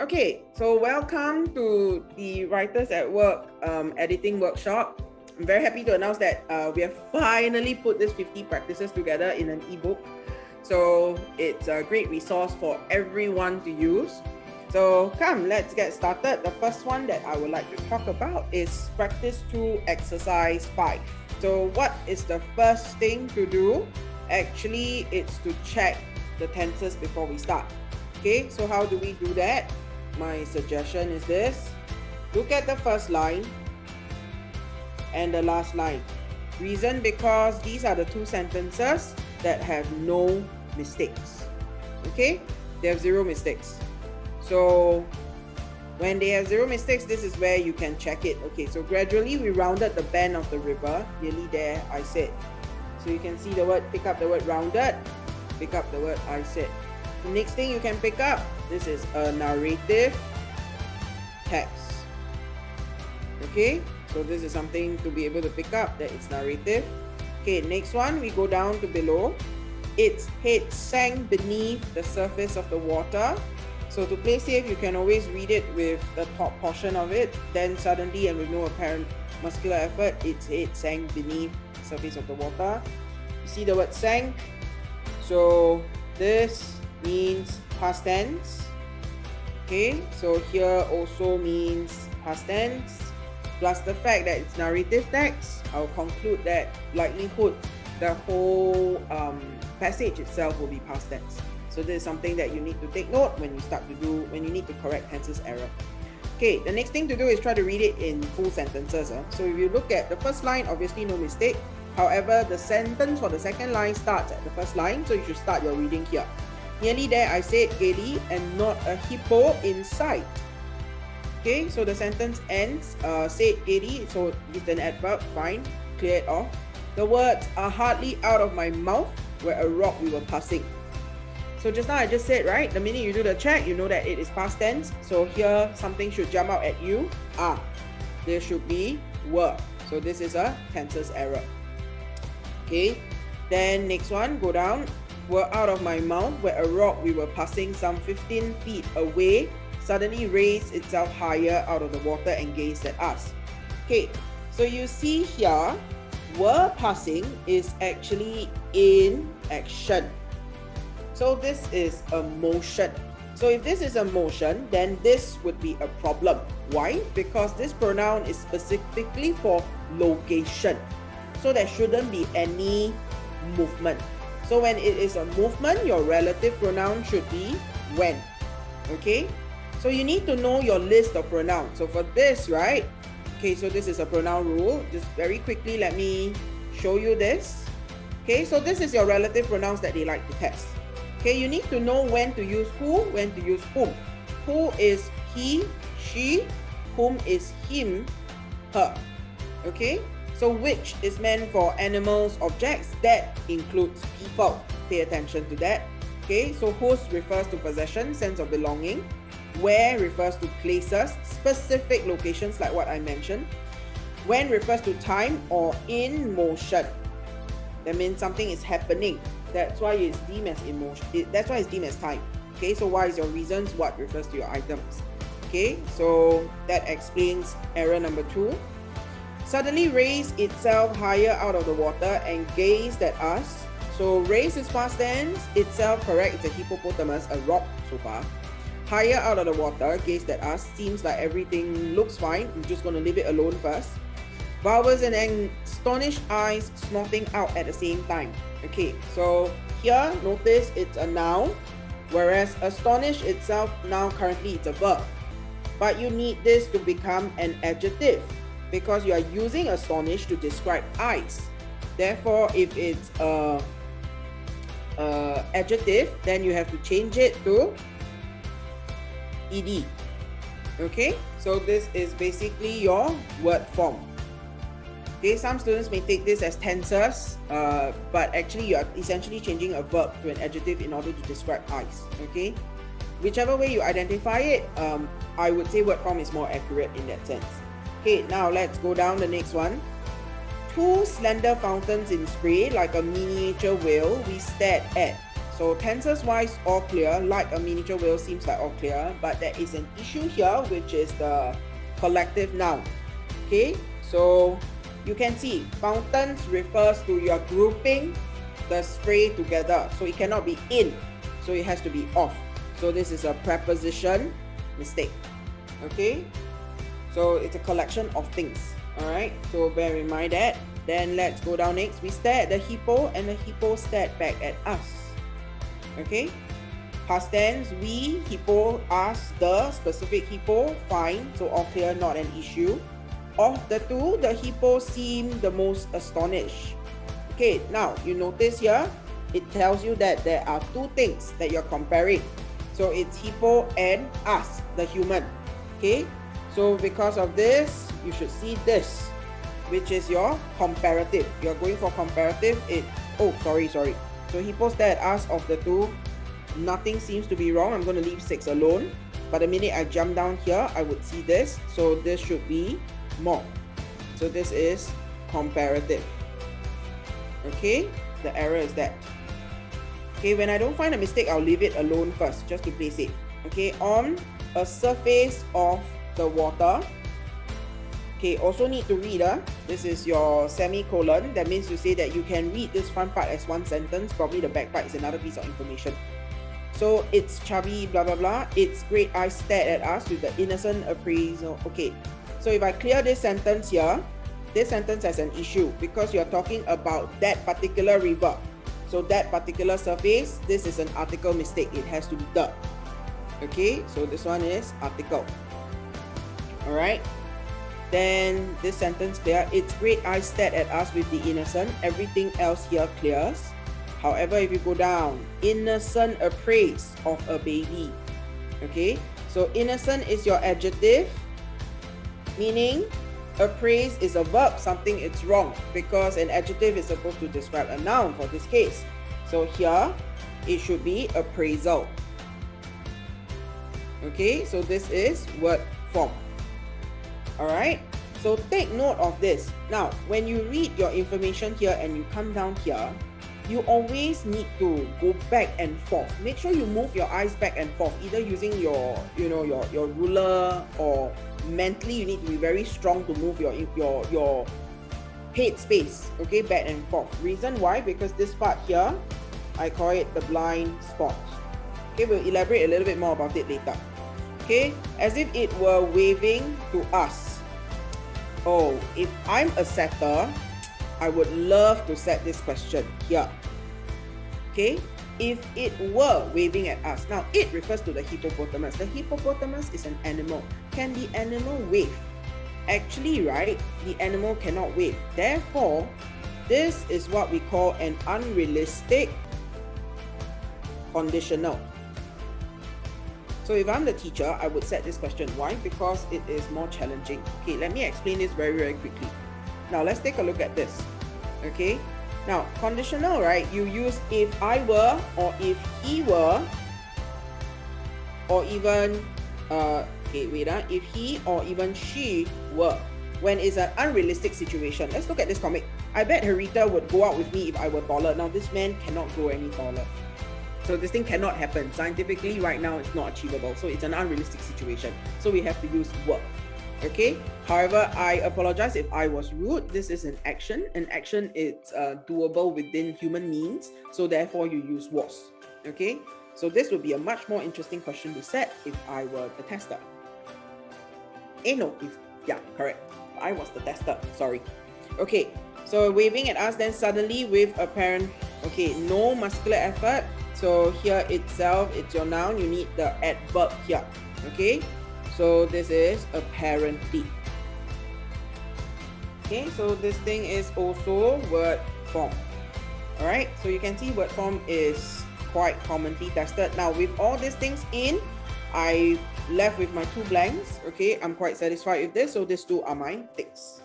Okay, so welcome to the Writers at Work editing workshop. I'm very happy to announce that we have finally put this 50 practices together in an ebook. So it's a great resource for everyone to use. So come, let's get started. The first one that I would like to talk about is practice 2, exercise 5. So what is the first thing to do? Actually, it's to check the tenses before we start. Okay, so how do we do that? My suggestion is this. Look at the first line and the last line. Reason because these are the two sentences that have no mistakes. Okay, they have 0 mistakes. So when they have 0 mistakes, this is where you can check it. Okay, so gradually we rounded the bend of the river. Nearly there, I said. So you can see the word, pick up the word rounded, pick up the word I said. The next thing you can pick up, this is a narrative text. Okay, so this is something to be able to pick up, that it's narrative. Okay, next one, we go down to below. Its head sank beneath the surface of the water. So to play safe, you can always read it with the top portion of it. Then suddenly, and with no apparent muscular effort, its head sank beneath the surface of the water. You see the word sank. So this means past tense. Okay, so here also means past tense. Plus the fact that it's narrative text, I'll conclude that likelihood the whole passage itself will be past tense. So this is something that you need to take note when you need to correct tenses error. Okay, the next thing to do is try to read it in full sentences. So if you look at the first line, obviously no mistake. However, the sentence for the second line starts at the first line, so you should start your reading here. Nearly there, I said gaily, and not a hippo in sight. Okay, so the sentence ends, said gaily, so it's an adverb, fine, clear it off. The words are hardly out of my mouth where a rock we were passing. So just now I just said, right, the minute you do the check, you know that it is past tense. So here, something should jump out at you. There should be were. So this is a tenses error. Okay, then next one, go down. Were out of my mouth where a rock we were passing some 15 feet away suddenly raised itself higher out of the water and gazed at us. Okay, so you see here, were passing is actually in action. So this is a motion. So if this is a motion, then this would be a problem. Why? Because this pronoun is specifically for location. So there shouldn't be any movement. So when it is a movement, your relative pronoun should be when. Okay? So you need to know your list of pronouns. So for this, right? Okay, so this is a pronoun rule. Just very quickly, let me show you this. Okay, so this is your relative pronouns that they like to test. Okay, you need to know when to use who, when to use whom. Who is he, she, whom is him, her. Okay? So which is meant for animals, objects, that includes people. Pay attention to that. Okay, so whose refers to possession, sense of belonging. Where refers to places, specific locations like what I mentioned. When refers to time or in motion. That means something is happening. That's why it's deemed as emotion. That's why it's deemed as time. Okay, so why is your reasons? What refers to your items? Okay, so that explains error number 2. Suddenly raised itself higher out of the water and gazed at us. So raised is past tense, itself correct, it's a hippopotamus, a rock so far. Higher out of the water, gazed at us, seems like everything looks fine. I'm just going to leave it alone first. Vowels and astonished eyes snorting out at the same time. Okay, so here, notice it's a noun, whereas astonished itself, now currently it's a verb. But you need this to become an adjective, because you are using astonished to describe eyes. Therefore, if it's a adjective, then you have to change it to ed. Okay, so this is basically your word form. Okay, some students may take this as tenses, but actually you are essentially changing a verb to an adjective in order to describe eyes. Okay, whichever way you identify it, I would say word form is more accurate in that sense. Okay, now let's go down the next one. 2 slender fountains in spray like a miniature whale we stared at. So tenses wise, all clear. Like a miniature whale seems like all clear, but there is an issue here, which is the collective noun. Okay, so you can see fountains refers to your grouping the spray together. So it cannot be in, so it has to be of. So this is a preposition mistake. Okay, so it's a collection of things. All right, so bear in mind that. Then let's go down next. We stare at the hippo and the hippo stared back at us. Okay, past tense, we, hippo, us, the specific hippo, fine, so all clear, not an issue. Of the two, the hippo seemed the most astonished. Okay, now you notice here, it tells you that there are two things that you're comparing. So it's hippo and us, the human. Okay, so because of this, you should see this, which is your comparative. You're going for comparative. So hippo stared at us. Of the two, nothing seems to be wrong. I'm going to leave 6 alone. But the minute I jump down here, I would see this. So this should be more. So this is comparative. Okay, the error is that. Okay, when I don't find a mistake, I'll leave it alone first, just to play safe. Okay, on a surface of the water. Okay, also need to read. This is your semicolon. That means you say that you can read this front part as one sentence. Probably the back part is another piece of information. So it's chubby, blah, blah, blah. Its great eyes stared at us with the innocent appraisal. Okay, so if I clear this sentence here, this sentence has an issue because you're talking about that particular river. So that particular surface, this is an article mistake. It has to be the. Okay, so this one is article. All right. Then this sentence clear. Its great eyes stared at us with the innocent. Everything else here clears. However, if you go down, innocent appraise of a baby. Okay, so innocent is your adjective, meaning appraise is a verb, something it's wrong, because an adjective is supposed to describe a noun for this case. So here, it should be appraisal. Okay, so this is word form. Alright, so take note of this. Now, when you read your information here and you come down here, you always need to go back and forth. Make sure you move your eyes back and forth, either using your ruler, or mentally you need to be very strong to move your head space, okay, back and forth. Reason why? Because this part here, I call it the blind spot. Okay, we'll elaborate a little bit more about it later. Okay, as if it were waving to us. Oh, if I'm a setter, I would love to set this question here. Okay, if it were waving at us. Now, it refers to the hippopotamus. The hippopotamus is an animal. Can the animal wave? Actually, right, the animal cannot wave. Therefore, this is what we call an unrealistic conditional. So if I'm the teacher, I would set this question. Why? Because it is more challenging. Okay, let me explain this very, very quickly. Now, let's take a look at this. Okay, now, conditional, right? You use if I were, or if he were, or even, if he or even she were, when it's an unrealistic situation. Let's look at this comic. I bet Harita would go out with me if I were taller. Now, this man cannot grow any taller. So this thing cannot happen. Scientifically, right now, it's not achievable. So it's an unrealistic situation. So we have to use were. Okay. However, I apologize if I was rude. This is an action. An action is doable within human means. So therefore, you use was. Okay. So this would be a much more interesting question to set if I were the tester. Correct. I was the tester. Sorry. Okay. So waving at us, then suddenly with apparent, no muscular effort. So here itself, it's your noun. You need the adverb here. Okay. So this is apparently. Okay. So this thing is also word form. All right. So you can see word form is quite commonly tested. Now with all these things in, I left with my 2 blanks. Okay. I'm quite satisfied with this. So these 2 are my ticks.